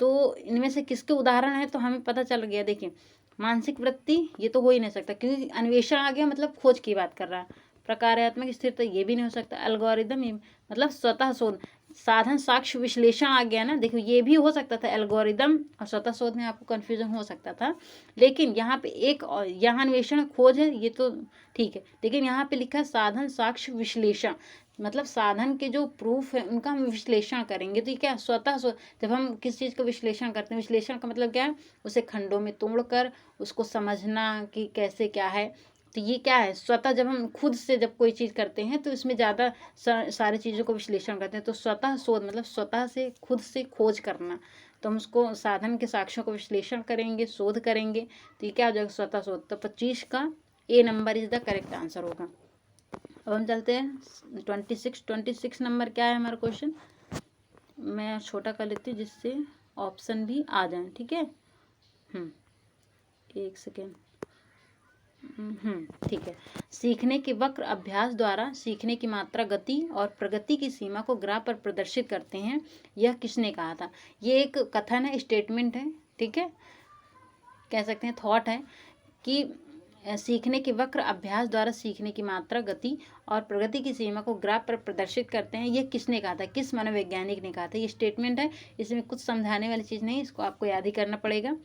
A: तो इनमें से किसके उदाहरण है, तो हमें पता चल गया। देखिए, मानसिक वृत्ति ये तो हो ही नहीं सकता, क्योंकि अन्वेषण आ गया मतलब खोज की बात कर रहा है। प्रकार्यात्मक स्थिरता ये भी नहीं हो सकता। एल्गोरिदम मतलब स्वतः शोध। साधन साक्ष्य विश्लेषण आ गया ना, देखो ये भी हो सकता था, एल्गोरिदम और स्वतः शोध में आपको कन्फ्यूजन हो सकता था, लेकिन यहाँ पे एक यहाँ अन्वेषण खोज है, ये तो ठीक है, लेकिन यहाँ पे लिखा है साधन साक्ष्य विश्लेषण, मतलब साधन के जो प्रूफ है उनका हम विश्लेषण करेंगे। तो ये क्या, स्वतः जब हम किसी चीज़ का विश्लेषण करते हैं, विश्लेषण का मतलब क्या है, उसे खंडों में तोड़कर उसको समझना कि कैसे क्या है। तो ये क्या है, स्वतः जब हम खुद से जब कोई चीज़ करते हैं तो इसमें ज़्यादा सारी चीज़ों को विश्लेषण करते हैं। तो स्वतः शोध मतलब स्वतः से खुद से खोज करना, तो हम उसको साधन के साक्ष्यों को विश्लेषण करेंगे, शोध करेंगे, तो ये क्या हो जाएगा, स्वतः शोध। तो 25 का A number is the correct answer होगा। अब हम चलते हैं 26 नंबर क्या है हमारा क्वेश्चन। मैं छोटा कर लेती हूँ जिससे ऑप्शन भी आ जाए। ठीक है, एक सेकेंड। ठीक है, सीखने के वक्र अभ्यास द्वारा सीखने की मात्रा, गति और प्रगति की सीमा को ग्राफ पर प्रदर्शित करते हैं, यह किसने कहा था। ये एक कथन है, स्टेटमेंट है, ठीक है, कह सकते हैं थॉट है कि सीखने के वक्र अभ्यास द्वारा सीखने की मात्रा, गति और प्रगति की सीमा को ग्राफ पर प्रदर्शित करते हैं, ये किसने कहा था, किस मनोवैज्ञानिक ने कहा था। ये स्टेटमेंट है, इसमें कुछ समझाने वाली चीज़ नहीं, इसको आपको याद ही करना पड़ेगा।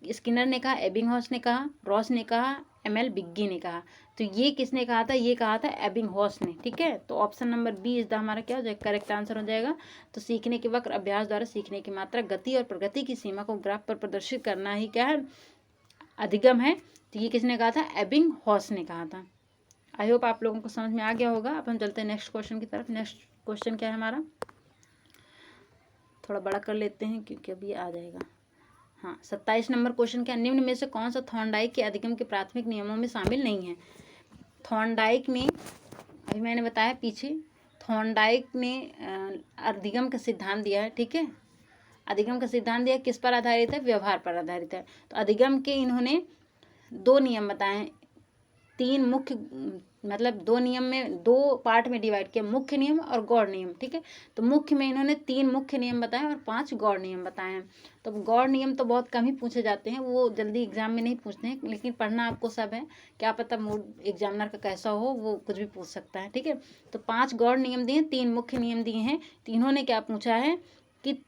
A: स्किनर ने कहा, एबिंगहॉस ने कहा, रॉस ने कहा, एमएल बिग्गी ने कहा। तो ये किसने कहा था, ये कहा था एबिंगहॉस ने, ठीक है। तो ऑप्शन नंबर बी इस द हमारा क्या हो जाएगा, करेक्ट आंसर हो जाएगा। तो सीखने के वक्र अभ्यास द्वारा सीखने की मात्रा, गति और प्रगति की सीमा को ग्राफ पर प्रदर्शित करना ही क्या है, अधिगम है। तो ये किसने कहा था, एबिंगहॉस ने कहा था। आई होप आप लोगों को समझ में आ गया होगा। अब हम चलते हैं नेक्स्ट क्वेश्चन की तरफ। नेक्स्ट क्वेश्चन क्या है हमारा, थोड़ा बड़ा कर लेते हैं क्योंकि अभी आ जाएगा। हाँ, 27 नंबर क्वेश्चन क्या, निम्न में से कौन सा थॉर्नडाइक के अधिगम के प्राथमिक नियमों में शामिल नहीं है। थॉर्नडाइक ने, अभी मैंने बताया पीछे, थॉर्नडाइक ने अधिगम का सिद्धांत दिया है, ठीक है। अधिगम का सिद्धांत दिया, किस पर आधारित है, व्यवहार पर आधारित है। तो अधिगम के इन्होंने 2 नियम बताए हैं, 3 मुख्य, मतलब 2 नियम में 2 पार्ट में डिवाइड किया, मुख्य नियम और गौड़ नियम, ठीक है। तो मुख्य में इन्होंने 3 मुख्य नियम बताए और 5 गौड़ नियम बताए हैं। तो गौड़ नियम तो बहुत कम ही पूछे जाते हैं, वो जल्दी एग्जाम में नहीं पूछते हैं, लेकिन पढ़ना आपको सब है, क्या पता मूड एग्जामिनर का कैसा हो, वो कुछ भी पूछ सकता है, ठीक है। तो 5 गौड़ नियम दिए, 3 मुख्य नियम दिए हैं। तो इन्होंने क्या पूछा है कि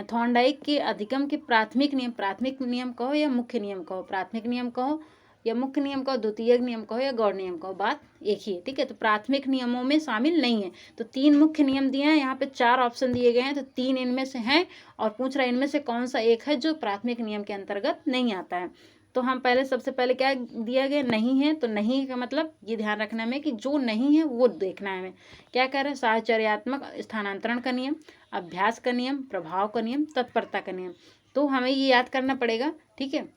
A: थॉर्नडाइक के अधिगम के प्राथमिक नियम कहो या मुख्य नियम कहो, प्राथमिक नियम कहो या मुख्य नियम कहो, द्वितीयक नियम कहो या गौड़ नियम कहो, बात एक ही है, ठीक है। तो प्राथमिक नियमों में शामिल नहीं है। तो 3 मुख्य नियम दिए हैं, यहाँ पे 4 ऑप्शन दिए गए हैं, तो 3 इनमें से हैं और पूछ रहा है इनमें से कौन सा एक है जो प्राथमिक नियम के अंतर्गत नहीं आता है। तो हम सबसे पहले क्या दिया गया, नहीं है। तो नहीं का मतलब ये ध्यान रखना है कि जो नहीं है वो देखना है हमें। क्या कह रहे हैं, साहचर्यात्मक स्थानांतरण का नियम, अभ्यास का नियम, प्रभाव का नियम, तत्परता का नियम। तो हमें ये याद करना पड़ेगा, ठीक है।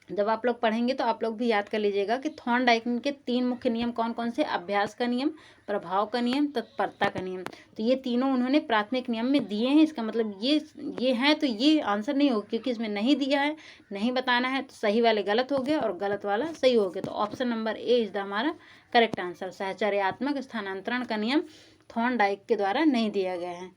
A: जब आप लोग पढ़ेंगे तो आप लोग भी याद कर लीजिएगा कि थॉर्नडाइक के 3 मुख्य नियम कौन कौन से, अभ्यास का नियम, प्रभाव का नियम, तत्परता का नियम। तो ये तीनों उन्होंने प्राथमिक नियम में दिए हैं। इसका मतलब ये हैं, तो ये आंसर नहीं होगा क्योंकि इसमें नहीं दिया है, नहीं बताना है। तो सही वाले गलत हो गए और गलत वाला सही हो गया। तो option number A is the हमारा करेक्ट आंसर। साहचर्यात्मक स्थानांतरण का नियम थॉर्नडाइक के द्वारा नहीं दिया गया है।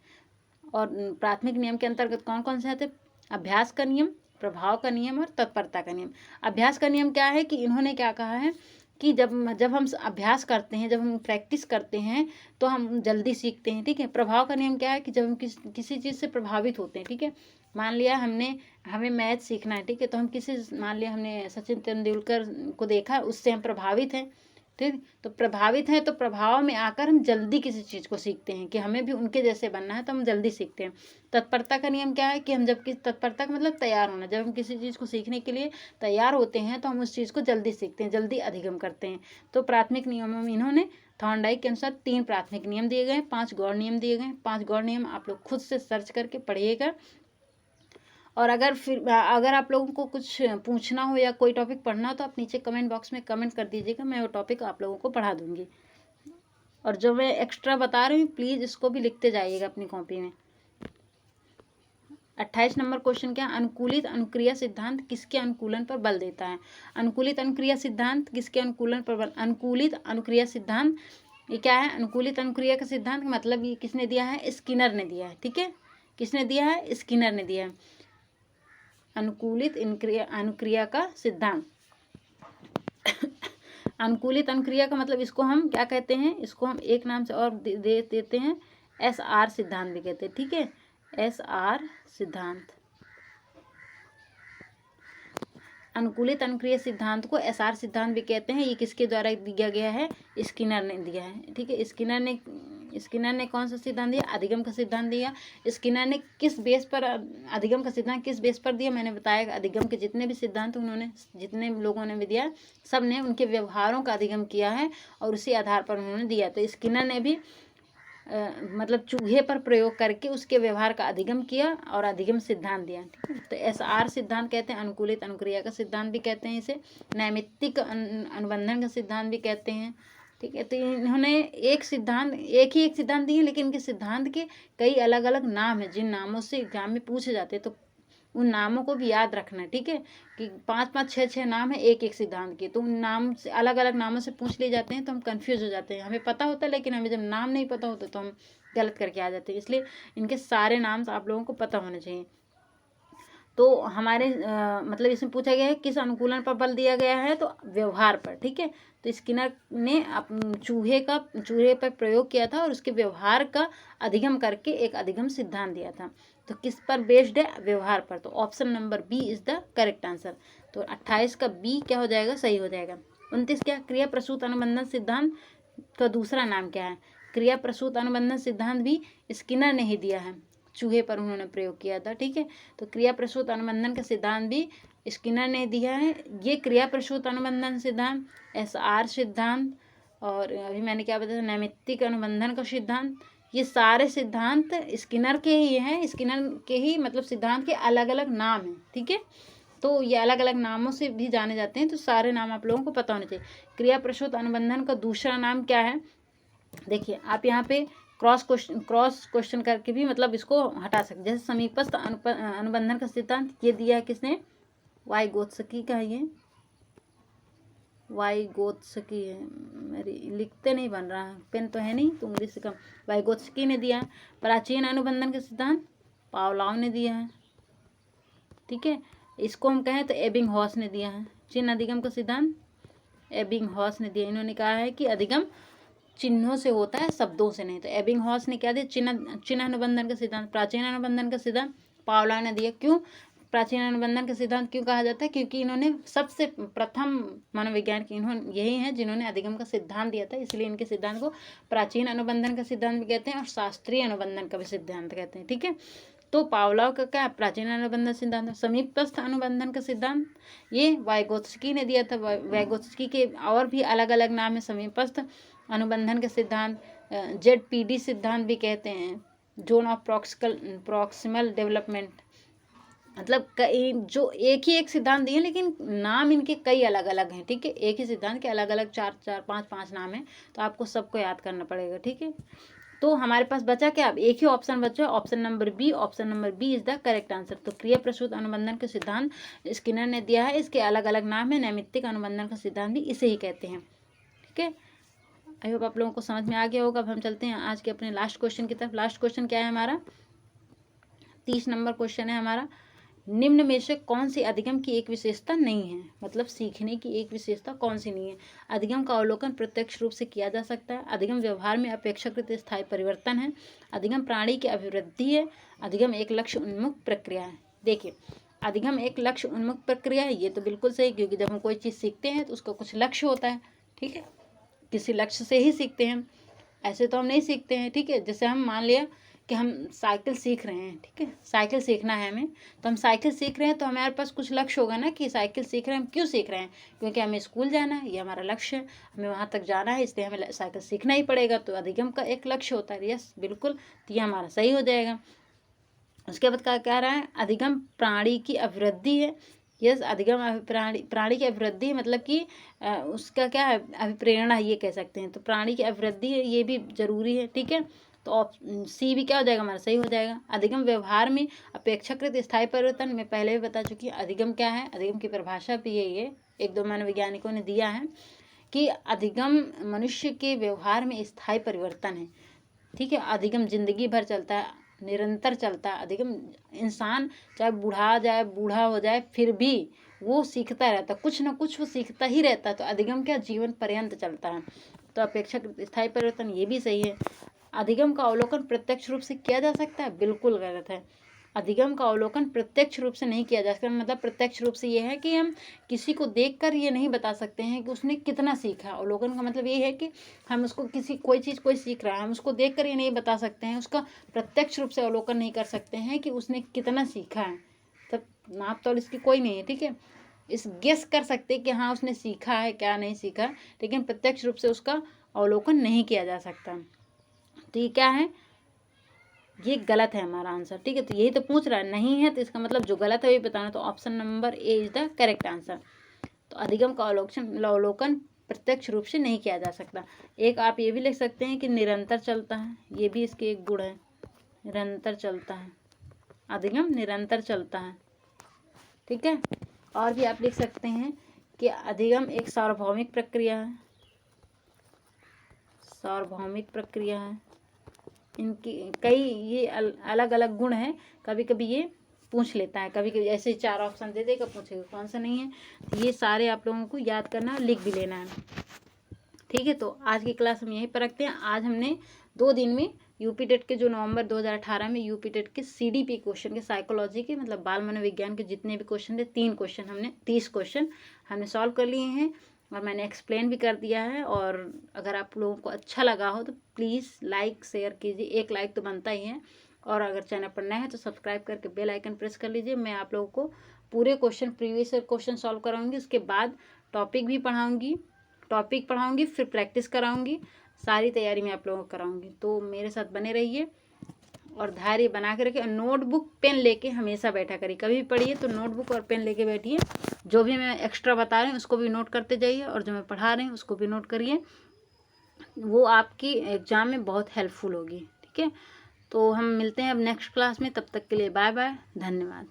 A: और प्राथमिक नियम के अंतर्गत कौन कौन से आते, अभ्यास का नियम, प्रभाव का नियम और तत्परता का नियम। अभ्यास का नियम क्या है कि इन्होंने क्या कहा है कि जब हम अभ्यास करते हैं, जब हम प्रैक्टिस करते हैं तो हम जल्दी सीखते हैं, ठीक है। प्रभाव का नियम क्या है कि जब हम किसी चीज़ से प्रभावित होते हैं, ठीक है। मान लिया हमें मैथ सीखना है, ठीक है। तो हम मान लिया हमने सचिन तेंदुलकर को देखा, उससे हम प्रभावित हैं, ठीक। तो प्रभावित हैं तो प्रभाव में आकर हम जल्दी किसी चीज़ को सीखते हैं कि हमें भी उनके जैसे बनना है, तो हम जल्दी सीखते हैं। तत्परता का नियम क्या है कि हम तत्परता का मतलब तैयार होना, जब हम किसी चीज़ को सीखने के लिए तैयार होते हैं तो हम उस चीज़ को जल्दी सीखते हैं, जल्दी अधिगम करते हैं। तो प्राथमिक नियमों में इन्होंने थॉर्नडाइक के अनुसार 3 प्राथमिक नियम दिए गए, 5 गौड़ नियम दिए गए। 5 गौड़ नियम आप लोग खुद से सर्च करके पढ़िएगा। और अगर आप लोगों को कुछ पूछना हो या कोई टॉपिक पढ़ना हो तो आप नीचे कमेंट बॉक्स में कमेंट कर दीजिएगा, मैं वो टॉपिक आप लोगों को पढ़ा दूंगी। और जो मैं एक्स्ट्रा बता रही हूँ प्लीज़ इसको भी लिखते जाइएगा अपनी कॉपी में। 28 नंबर क्वेश्चन क्या, अनुकूलित अनुक्रिया सिद्धांत किसके अनुकूलन पर बल देता है। अनुकूलित अनुक्रिया सिद्धांत किसके अनुकूलन पर बल, अनुकूलित अनुक्रिया सिद्धांत ये क्या है, अनुकूलित अनुक्रिया का सिद्धांत मतलब ये किसने दिया है, स्किनर ने दिया है, ठीक है। किसने दिया है, स्किनर ने दिया है अनुकूलित अनुक्रिया का सिद्धांत। अनुकूलित अनुक्रिया का मतलब इसको हम क्या कहते हैं, इसको हम एक नाम से और दे देते हैं, SR सिद्धांत भी कहते हैं, ठीक है। SR सिद्धांत, अनुकूलित अनुक्रिया सिद्धांत को SR सिद्धांत भी कहते हैं। ये किसके द्वारा दिया गया है, स्किनर ने दिया है, ठीक है। स्किनर ने कौन सा सिद्धांत दिया, अधिगम का सिद्धांत दिया। स्किनर ने किस बेस पर अधिगम का सिद्धांत किस बेस पर दिया, मैंने बताया अधिगम के जितने भी सिद्धांत उन्होंने, जितने लोगों ने भी दिया, सब ने उनके व्यवहारों का अधिगम किया है और उसी आधार पर उन्होंने दिया। तो स्किनर ने भी मतलब चूहे पर प्रयोग करके उसके व्यवहार का अधिगम किया और अधिगम सिद्धांत दिया, ठीक है। तो SR सिद्धांत कहते हैं, अनुकूलित अनुक्रिया का सिद्धांत भी कहते हैं, इसे नैमित्तिक अनुबंधन का सिद्धांत भी कहते हैं, ठीक है। तो इन्होंने एक ही एक सिद्धांत दिए, लेकिन इनके सिद्धांत के कई अलग अलग नाम हैं जिन नामों से एग्जाम में पूछे जाते हैं। तो उन नामों को भी याद रखना, ठीक है, कि 5-5 6-6 नाम है एक एक सिद्धांत के, तो उन नाम से अलग अलग नामों से पूछ लिए जाते हैं तो हम कंफ्यूज हो जाते हैं। हमें पता होता है लेकिन हमें जब नाम नहीं पता होता तो हम गलत करके आ जाते हैं, इसलिए इनके सारे नाम आप लोगों को पता होने चाहिए। तो हमारे मतलब इसमें पूछा गया है किस अनुकूलन पर बल दिया गया है, तो व्यवहार पर, ठीक है। तो स्किनर ने चूहे पर प्रयोग किया था और उसके व्यवहार का अधिगम करके एक अधिगम सिद्धांत दिया था। तो किस पर बेस्ड है, व्यवहार पर। तो option number B is the correct answer. तो 28 का बी क्या हो जाएगा, सही हो जाएगा। 29 क्या, क्रिया प्रसूत अनुबंधन सिद्धांत का दूसरा नाम क्या है। क्रिया प्रसूत अनुबंधन सिद्धांत भी स्किनर ने ही दिया है, चूहे पर उन्होंने प्रयोग किया था, ठीक है। तो क्रिया प्रसूत अनुबंधन का सिद्धांत भी स्किनर ने दिया है। ये क्रिया प्रसूत अनुबंधन सिद्धांत, SR सिद्धांत, और अभी मैंने क्या बताया, नैमित्तिक अनुबंधन का सिद्धांत, ये सारे सिद्धांत स्किनर के ही हैं। स्किनर के ही मतलब सिद्धांत के अलग अलग नाम हैं, ठीक है। तो ये अलग अलग नामों से भी जाने जाते हैं, तो सारे नाम आप लोगों को पता होने चाहिए। क्रिया प्रसूत अनुबंधन का दूसरा नाम क्या है, देखिए आप यहाँ पे क्रॉस क्वेश्चन करके भी मतलब इसको हटा सकते। जैसे समीपस्थ अनुबंधन का सिद्धांत ये दिया है किसने, वाइगोत्स्की का है, ये वाइगोत्स्की है, मेरी लिखते नहीं बन रहा है, पेन तो है नहीं तो उंगली से कम, वाइगोत्स्की ने दिया है। प्राचीन अनुबंधन का सिद्धांत पावलोव ने दिया है, ठीक है। इसको हम कहें तो एबिंगहॉस ने दिया है। चिन्ह अधिगम का सिद्धांत एबिंगहॉस ने दिया। इन्होंने कहा है कि अधिगम चिन्हों से होता है, शब्दों से नहीं। तो एबिंगहॉस ने क्या दिया, चिन्ह अनुबंधन का सिद्धांत। प्राचीन अनुबंधन का सिद्धांत पावलोव ने दिया। क्यों प्राचीन अनुबंधन का सिद्धांत क्यों कहा जाता है, क्योंकि इन्होंने सबसे प्रथम मनोविज्ञान के इन्होंने यही हैं जिन्होंने अधिगम का सिद्धांत दिया था, इसलिए इनके सिद्धांत को प्राचीन अनुबंधन का सिद्धांत भी कहते हैं और शास्त्रीय अनुबंधन का भी सिद्धांत कहते हैं, ठीक है। तो पावलोव का क्या प्राचीन अनुबंधन सिद्धांत, समीपस्थ अनुबंधन का सिद्धांत ये वाइगोत्स्की ने दिया था। वाइगोत्स्की के और भी अलग अलग नाम है। समीपस्थ अनुबंधन का सिद्धांत ZPD सिद्धांत भी कहते हैं, जोन ऑफ प्रॉक्सिमल डेवलपमेंट। मतलब कई जो एक ही एक सिद्धांत दिए लेकिन नाम इनके कई अलग अलग हैं, ठीक है। एक ही सिद्धांत के अलग अलग 4-5 नाम हैं, तो आपको सबको याद करना पड़ेगा, ठीक है। तो हमारे पास बचा क्या, अब एक ही ऑप्शन बचा, option number B. Option number B is the correct answer. तो क्रिया प्रसूत अनुबंधन का सिद्धांत स्किनर ने दिया है, इसके अलग अलग नाम है। नैमित्तिक अनुबंधन का सिद्धांत भी इसे ही कहते हैं, ठीक है। आई होप आप लोगों को समझ में आ गया होगा। अब हम चलते हैं आज के अपने लास्ट क्वेश्चन की तरफ। लास्ट क्वेश्चन क्या है हमारा, 30 नंबर क्वेश्चन है हमारा। निम्न में से कौन सी अधिगम की एक विशेषता नहीं है, मतलब सीखने की एक विशेषता कौन सी नहीं है। अधिगम का अवलोकन प्रत्यक्ष रूप से किया जा सकता है। अधिगम व्यवहार में अपेक्षाकृत स्थायी परिवर्तन है। अधिगम प्राणी की अभिवृद्धि है। अधिगम एक लक्ष्य उन्मुख प्रक्रिया है। देखिए अधिगम एक लक्ष्य उन्मुख प्रक्रिया है, ये तो बिल्कुल सही, क्योंकि जब हम कोई चीज़ सीखते हैं तो उसका कुछ लक्ष्य होता है, ठीक है। किसी लक्ष्य से ही सीखते हैं, ऐसे तो हम नहीं सीखते हैं, ठीक है। जैसे हम मान लिया कि हम साइकिल सीख रहे हैं, ठीक है, साइकिल सीखना है हमें, तो हम साइकिल सीख रहे हैं तो हमारे पास कुछ लक्ष्य होगा ना कि साइकिल सीख रहे हैं, हम क्यों सीख रहे हैं, क्योंकि हमें स्कूल जाना है, ये हमारा लक्ष्य है, हमें वहाँ तक जाना है, इसलिए हमें साइकिल सीखना ही पड़ेगा। तो अधिगम का एक लक्ष्य होता है, यस बिल्कुल, तो ये हमारा सही हो जाएगा। उसके बाद क्या कह रहा है, अधिगम प्राणी की अभिवृद्धि है। यस अधिगम प्राणी की अभिवृद्धि मतलब कि उसका क्या है, अभिप्रेरणा ये कह सकते हैं। तो प्राणी की अभिवृद्धि है, ये भी जरूरी है, ठीक है। तो सी भी क्या हो जाएगा हमारा, सही हो जाएगा। अधिगम व्यवहार में अपेक्षाकृत स्थायी परिवर्तन, मैं पहले भी बता चुकी हूँ। अधिगम क्या है, अधिगम की परिभाषा भी यही है, 1-2 मनोवैज्ञानिकों ने दिया है कि अधिगम मनुष्य के व्यवहार में स्थायी परिवर्तन है, ठीक है। अधिगम जिंदगी भर चलता है, निरंतर चलता है। अधिगम इंसान चाहे बूढ़ा हो जाए फिर भी वो सीखता रहता, कुछ ना कुछ वो सीखता ही रहता है। तो अधिगम क्या जीवन पर्यंत चलता है। तो अपेक्षाकृत स्थायी परिवर्तन ये भी सही है। अधिगम का अवलोकन प्रत्यक्ष रूप से किया जा सकता है, बिल्कुल गलत है। अधिगम का अवलोकन प्रत्यक्ष रूप से नहीं किया जा सकता। मतलब प्रत्यक्ष रूप से ये है कि हम किसी को देखकर ये नहीं बता सकते हैं कि उसने कितना सीखा। अवलोकन का मतलब ये है कि हम उसको कोई चीज़ कोई सीख रहा है, हम उसको देखकर ये नहीं बता सकते हैं, उसका प्रत्यक्ष रूप से अवलोकन नहीं कर सकते हैं कि उसने कितना सीखा है। तब नाप तोल इसकी कोई नहीं है, ठीक है। इस गेस कर सकते कि हाँ उसने सीखा है क्या नहीं सीखा, लेकिन प्रत्यक्ष रूप से उसका अवलोकन नहीं किया जा सकता। तो ये क्या है, ये गलत है हमारा आंसर, ठीक है। तो यही तो पूछ रहा है, नहीं है तो इसका मतलब जो गलत है वही बताना। तो option number A is the correct answer. तो अधिगम का अवलोकन प्रत्यक्ष रूप से नहीं किया जा सकता। एक आप ये भी लिख सकते हैं कि निरंतर चलता है, ये भी इसके एक गुण है, निरंतर चलता है, अधिगम निरंतर चलता है, ठीक है। और भी आप लिख सकते हैं कि अधिगम एक सार्वभौमिक प्रक्रिया है, सार्वभौमिक प्रक्रिया है। इनकी कई ये अलग अलग गुण हैं, कभी कभी ये पूछ लेता है, कभी कभी ऐसे 4 ऑप्शन दे देगा, पूछेगा कौन सा नहीं है। तो ये सारे आप लोगों को याद करना है, लिख भी लेना है, ठीक है। तो आज की क्लास हम यहीं पर रखते हैं। आज हमने 2 दिन में यूपी टेट के जो नवंबर 2018 में यूपी टेट के सीडीपी क्वेश्चन के, साइकोलॉजी के मतलब बाल मनोविज्ञान के जितने भी क्वेश्चन थे, 3 क्वेश्चन हमने 30 क्वेश्चन हमने सॉल्व कर लिए हैं और मैंने एक्सप्लेन भी कर दिया है। और अगर आप लोगों को अच्छा लगा हो तो प्लीज़ लाइक शेयर कीजिए, एक लाइक तो बनता ही है। और अगर चैनल पर नए हैं तो सब्सक्राइब करके बेल आइकन प्रेस कर लीजिए। मैं आप लोगों को पूरे क्वेश्चन, प्रीवियस क्वेश्चन सॉल्व कराऊंगी, उसके बाद टॉपिक भी पढ़ाऊंगी, फिर प्रैक्टिस कराऊंगी, सारी तैयारी मैं आप लोगों को कराऊंगी। तो मेरे साथ बने रहिए और धैर्य बना के रखिए। और नोटबुक पेन लेके हमेशा बैठा करिए, कभी भी पढ़िए तो नोटबुक और पेन लेके बैठिए। जो भी मैं एक्स्ट्रा बता रही हूँ उसको भी नोट करते जाइए, और जो मैं पढ़ा रही हूँ उसको भी नोट करिए, वो आपकी एग्ज़ाम में बहुत हेल्पफुल होगी, ठीक है। तो हम मिलते हैं अब नेक्स्ट क्लास में, तब तक के लिए बाय बाय, धन्यवाद।